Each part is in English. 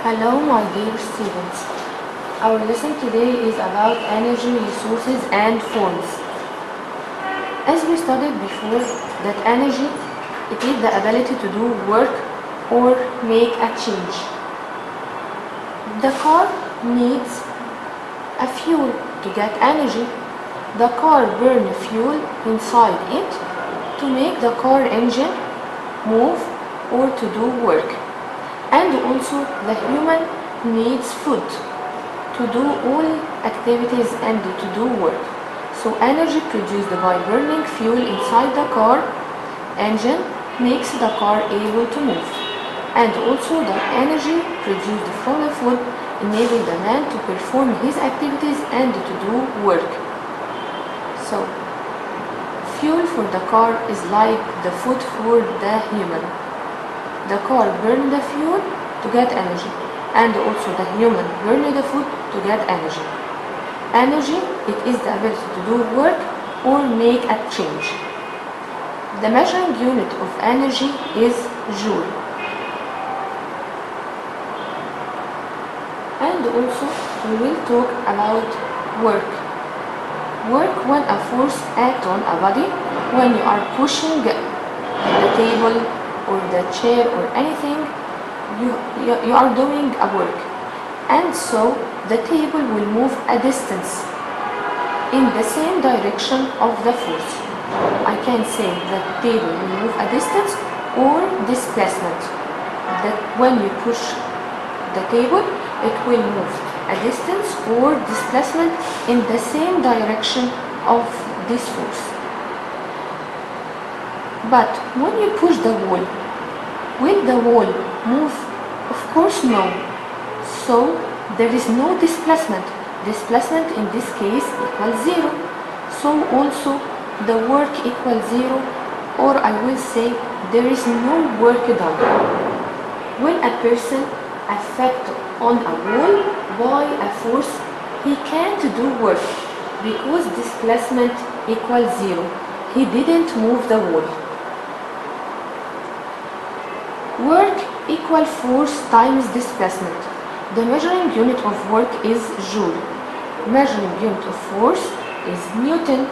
Hello, my dear students. Our lesson today is about energy resources and forms. As we studied before, that energy, it is the ability to do work or make a change. The car needs a fuel to get energy. The car burns fuel inside it to make the car engine move or to do work. And also the human needs food to do all activities and to do work. So energy produced by burning fuel inside the car engine makes the car able to move. And also the energy produced from the food enables the man to perform his activities and to do work. So fuel for the car is like the food for the human. The car burns the fuel to get energy, and also the human burns the food to get energy. Energy, it is the ability to do work or make a change. The measuring unit of energy is joule. And also we will talk about work. Work when a force acts on a body, when you are pushing the table or the chair or anything, you are doing a work. And so the table will move a distance in the same direction of the force. I can say that table will move a distance or displacement. That when you push the table, it will move a distance or displacement in the same direction of this force. But when you push the wall, will the wall move? Of course no. So there is no displacement. Displacement in this case equals 0. So also the work equals 0, or I will say there is no work done. When a person affect on a wall by a force, he can't do work because displacement equals 0. He didn't move the wall. Work equal force times displacement. The measuring unit of work is joule. Measuring unit of force is Newton,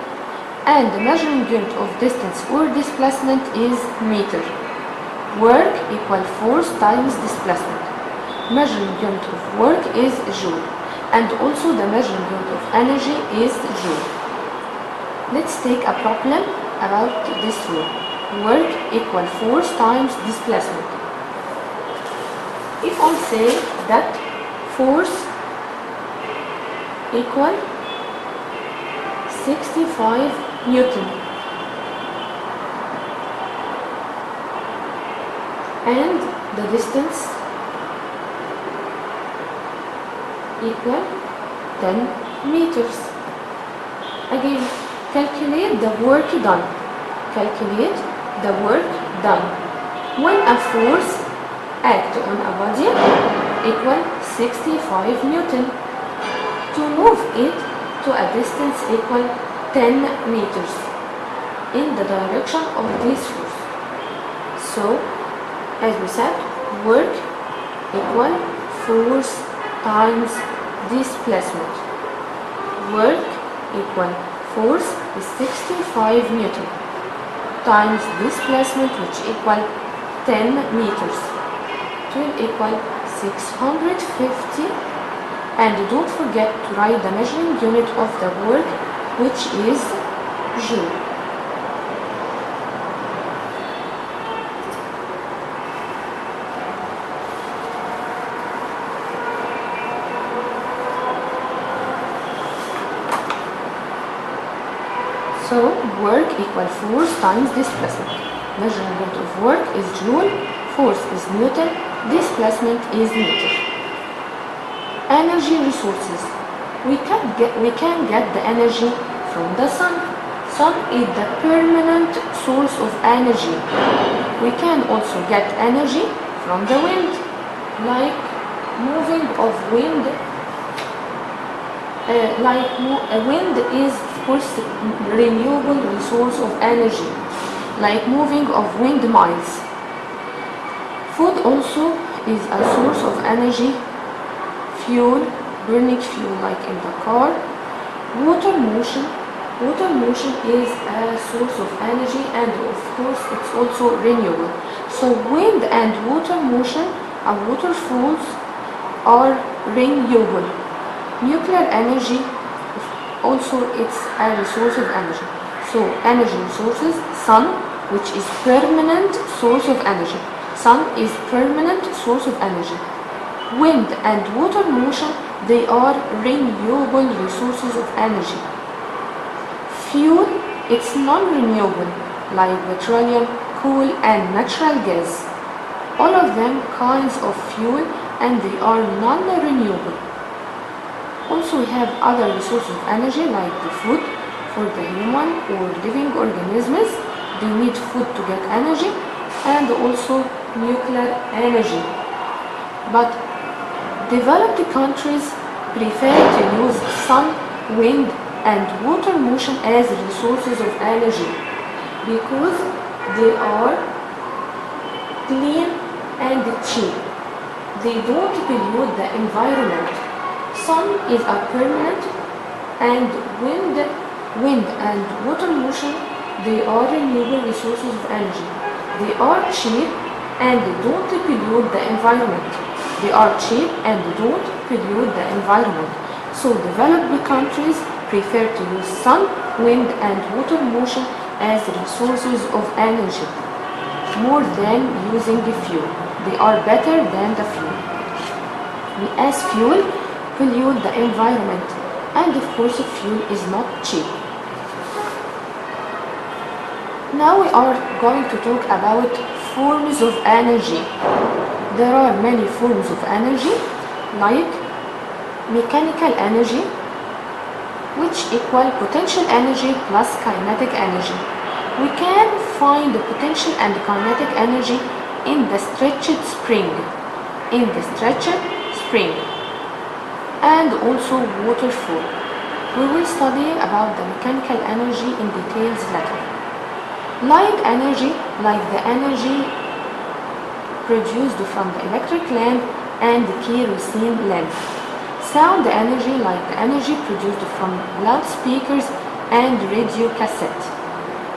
and the measuring unit of distance or displacement is meter. Work equal force times displacement. Measuring unit of work is joule, and also the measuring unit of energy is joule. Let's take a problem about this rule. Work equal force times displacement. If I say that force equal 65 Newton and the distance equal 10 meters. Again, calculate the work done. Calculate the work done. When a force acts on a body equal 65 Newton, to move it to a distance equal 10 meters in the direction of this force. So, as we said, work equal force times displacement. Work equal force is 65 Newton times displacement, which equal 10 meters. It will equal 650, and don't forget to write the measuring unit of the work, which is joule. So work equal force times displacement. Measuring unit of work is joule, force is Newton, displacement is meter. Energy resources. We can get the energy from the sun. Sun is the permanent source of energy. We can also get energy from the wind, like moving of wind. Wind is of course renewable resource of energy, like moving of windmills. Food also is a source of energy, fuel, burning fuel like in the car. Water motion is a source of energy, and of course it's also renewable. So wind and water motion and waterfalls are renewable. Nuclear energy also it's a resource of energy. So energy resources, sun, which is permanent source of energy. Sun is permanent source of energy. Wind and water motion, they are renewable resources of energy. Fuel, it's non-renewable, like petroleum, coal, and natural gas. All of them kinds of fuel, and they are non-renewable. Also, we have other resources of energy, like the food for the human or living organisms. They need food to get energy, and also nuclear energy. But developed countries prefer to use sun, wind, and water motion as resources of energy because they are clean and cheap. They don't pollute the environment. Sun is a permanent, and wind and water motion, they are renewable resources of energy. They are cheap and they don't pollute the environment. They are cheap and they don't pollute the environment. So developed countries prefer to use sun, wind, and water motion as resources of energy more than using the fuel. They are better than the fuel. As fuel pollute the environment, and of course fuel is not cheap. Now we are going to talk about forms of energy. There are many forms of energy, like mechanical energy, which equal potential energy plus kinetic energy. We can find the potential and kinetic energy in the stretched spring, and also waterfall. We will study about the mechanical energy in details later. Light energy, like the energy produced from the electric lamp and the kerosene lamp. Sound energy, like the energy produced from loudspeakers and radio cassette.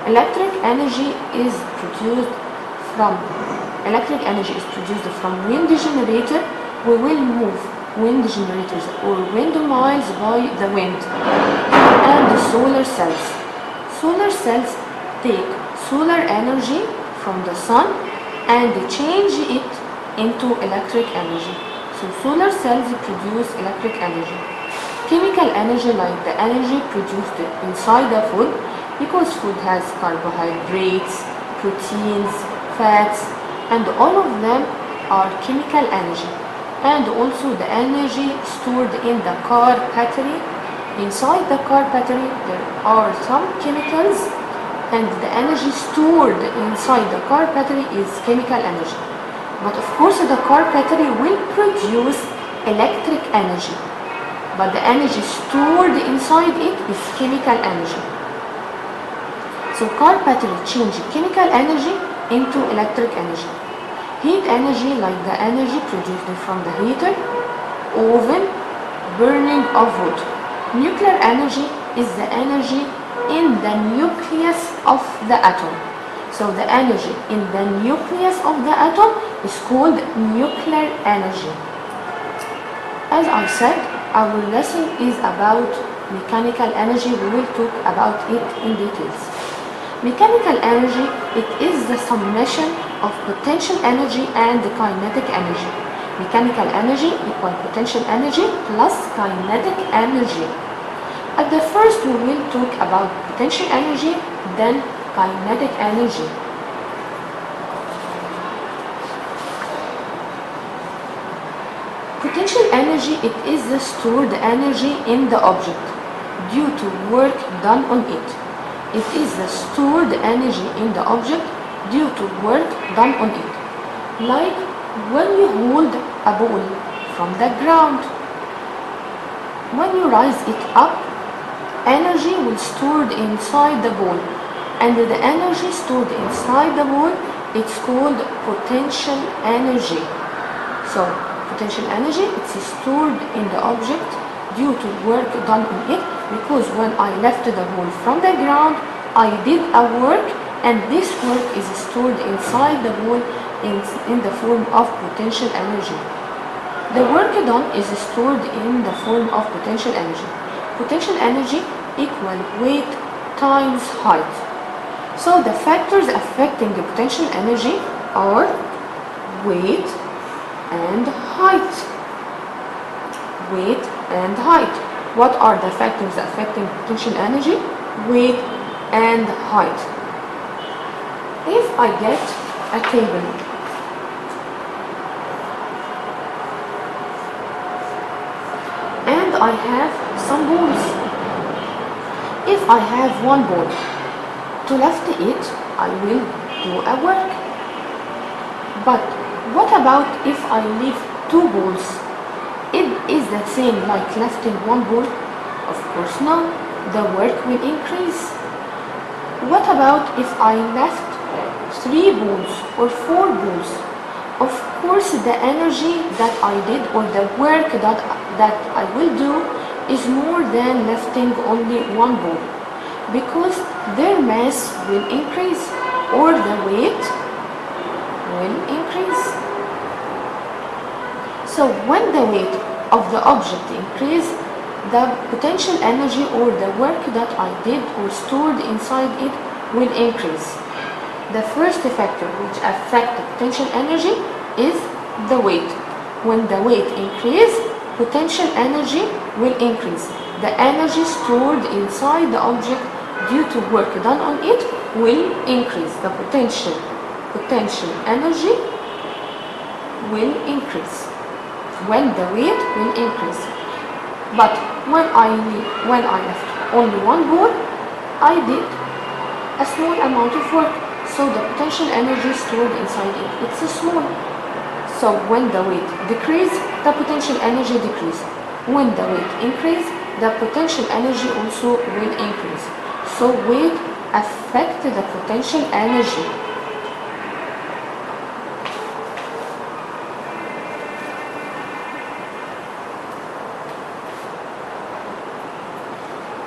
Electric energy is produced from wind generator. We will move wind generators or windmills by the wind. And the solar cells. Solar cells take solar energy from the sun and change it into electric energy. So solar cells produce electric energy. Chemical energy, like the energy produced inside the food, because food has carbohydrates, proteins, fats, and all of them are chemical energy. And also the energy stored in the car battery. Inside the car battery there are some chemicals, and the energy stored inside the car battery is chemical energy. But of course the car battery will produce electric energy, but the energy stored inside it is chemical energy. So car battery change chemical energy into electric energy. Heat energy, like the energy produced from the heater, oven, burning of wood. Nuclear energy is the energy in the nucleus of the atom. So the energy in the nucleus of the atom is called nuclear energy. As I said, our lesson is about mechanical energy. We will talk about it in details. Mechanical energy, it is the summation of potential energy and kinetic energy. Mechanical energy equal potential energy plus kinetic energy. At the first we will talk about potential energy, then kinetic energy. Potential energy, it is the stored energy in the object due to work done on it. It is the stored energy in the object due to work done on it. Like when you hold a ball from the ground. When you raise it up, energy will stored inside the ball, and the energy stored inside the ball, it's called potential energy. So potential energy, it's stored in the object due to work done on it, because when I left the ball from the ground, I did a work, and this work is stored inside the ball in the form of potential energy. The work done is stored in the form of potential energy. Potential energy equal weight times height. So the factors affecting the potential energy are weight and height. Weight and height. What are the factors affecting potential energy? Weight and height. If I get a table and I have some balls, if I have one ball, to lift it, I will do a work. But what about if I leave two balls? It is the same like lifting one ball? Of course no, the work will increase. What about if I left 3 balls or 4 balls? Of course the energy that I did, or the work that I will do, is more than lifting only one ball, because their mass will increase, or the weight will increase. So when the weight of the object increase, the potential energy or the work that I did or stored inside it will increase. The first factor which affects the potential energy is the weight. When the weight increases, potential energy will increase. The energy stored inside the object due to work done on it will increase. The potential energy will increase when the weight will increase. But when I left only one ball, I did a small amount of work, so the potential energy stored inside it, it's small. So when the weight decrease, the potential energy decrease. When the weight increase, the potential energy also will increase. So weight affects the potential energy.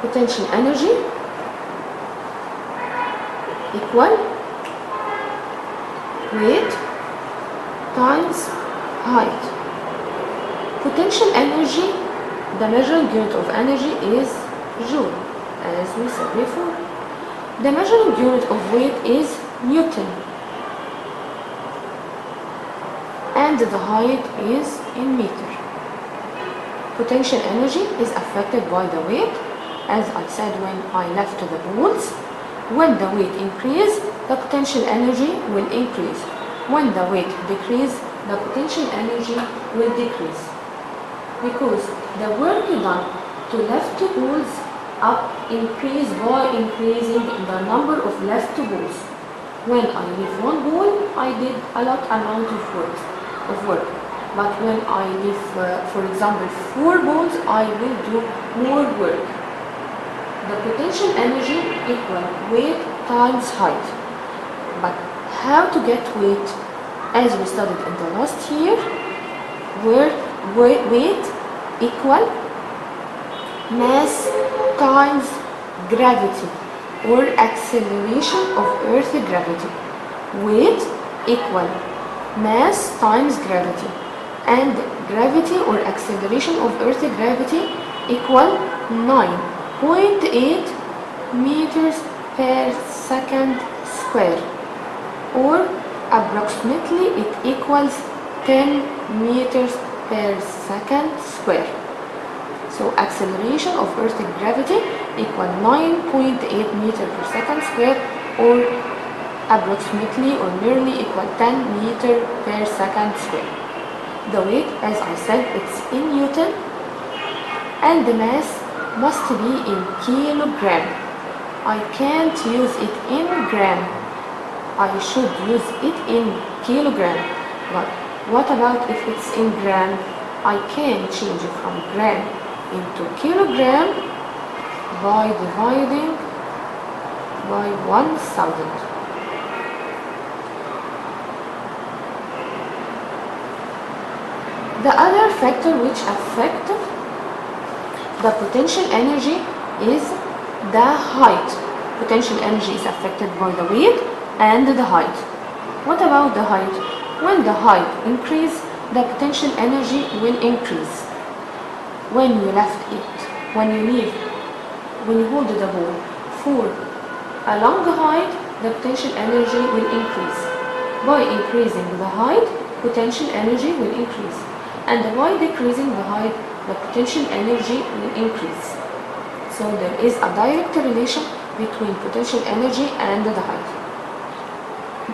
Potential energy equal weight times height. Potential energy, the measuring unit of energy is joule, as we said before. The measuring unit of weight is Newton, and the height is in meter. Potential energy is affected by the weight, as I said when I left the balls. When the weight increases, the potential energy will increase. When the weight decreases, the potential energy will decrease. Because the work done to lift two balls up increase by increasing the number of left balls. When I leave one ball, I did a lot amount of work. But when I leave, for example, 4 balls, I will do more work. The potential energy equal weight times height. But how to get weight? As we studied in the last year, where weight equal mass times gravity, or acceleration of Earth gravity. Weight equal mass times gravity, and gravity or acceleration of Earth gravity equal 9.8 meters per second square, or approximately it equals 10 meters per second square. So acceleration of Earth's gravity equal 9.8 meters per second square, or approximately or nearly equal 10 meters per second square. The weight, as I said, it's in Newton, and the mass must be in kilogram. I can't use it in gram. I should use it in kilogram. But what about if it's in gram? I can change it from gram into kilogram by dividing by 1000. The other factor which affect the potential energy is the height. Potential energy is affected by the weight and the height. What about the height? When the height increases, the potential energy will increase. When you hold the ball for a long height, the potential energy will increase. By increasing the height, potential energy will increase. And by decreasing the height, the potential energy will increase. So there is a direct relation between potential energy and the height.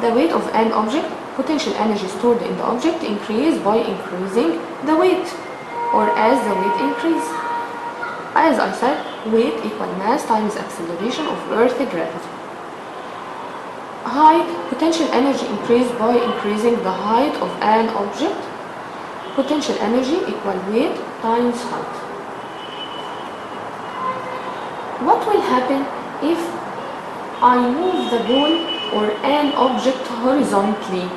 The weight of an object, potential energy stored in the object increase by increasing the weight, or as the weight increase. As I said, weight equal mass times acceleration of Earth gravity. Height, potential energy increase by increasing the height of an object. Potential energy equal weight times height. What will happen if I move the ball or an object horizontally?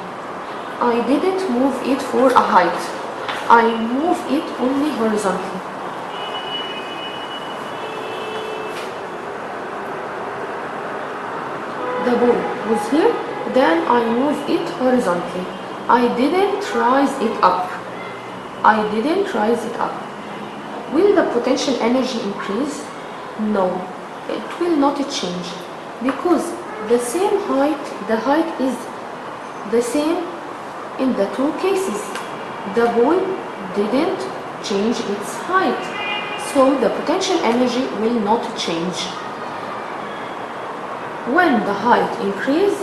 I didn't move it for a height. I move it only horizontally. The ball was here, then I move it horizontally. I didn't rise it up. Will the potential energy increase? No, it will not change, because the height is the same in the two cases. The ball didn't change its height, so the potential energy will not change. When the height increases,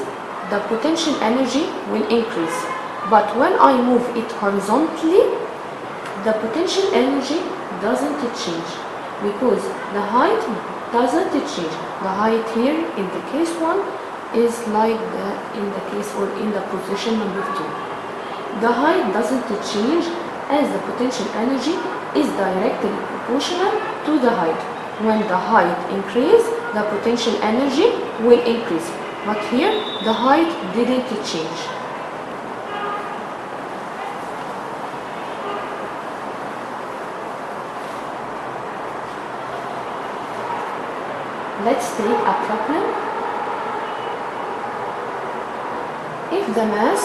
the potential energy will increase. But when I move it horizontally, the potential energy doesn't change, because the height doesn't change. The height here in the case 1 is like in the position number 2. The height doesn't change, as the potential energy is directly proportional to the height. When the height increases, the potential energy will increase. But here, the height didn't change. Let's take a problem. If the mass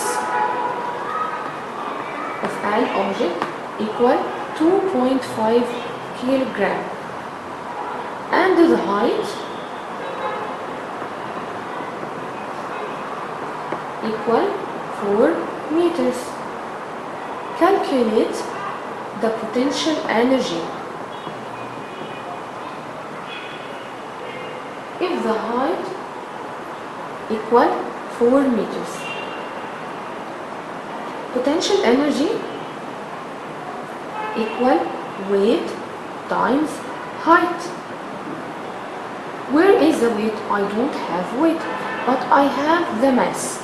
of an object equal 2.5 kilogram and the height equal 4 meters, calculate the potential energy. If the height equal 4 meters, potential energy equal weight times height. Where is the weight? I don't have weight, but I have the mass.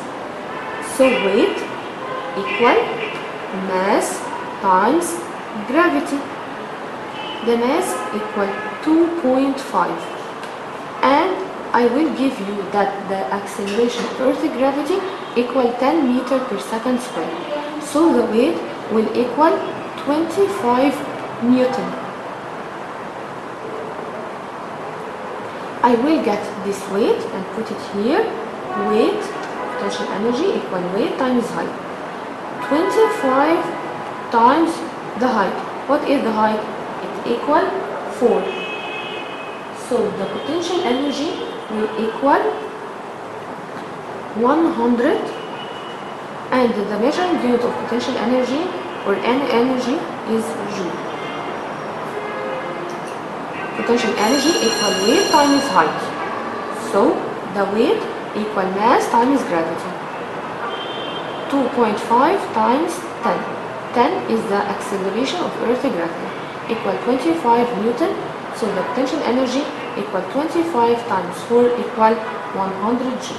So weight equal mass times gravity. The mass equal 2.5. And I will give you that the acceleration of Earth gravity equal 10 meters per second square. So the weight will equal 25 Newton. I will get this weight and put it here. Weight, potential energy equal weight times height. 25 times the height. What is the height? It equal 4. So the potential energy will equal 100, and the measuring unit of potential energy or any energy is joule. Potential energy equal weight times height. So the weight equal mass times gravity. 2.5 times 10. 10 is the acceleration of Earth gravity equal 25 Newton. So the potential energy equal 25 times 4 equal 100 G.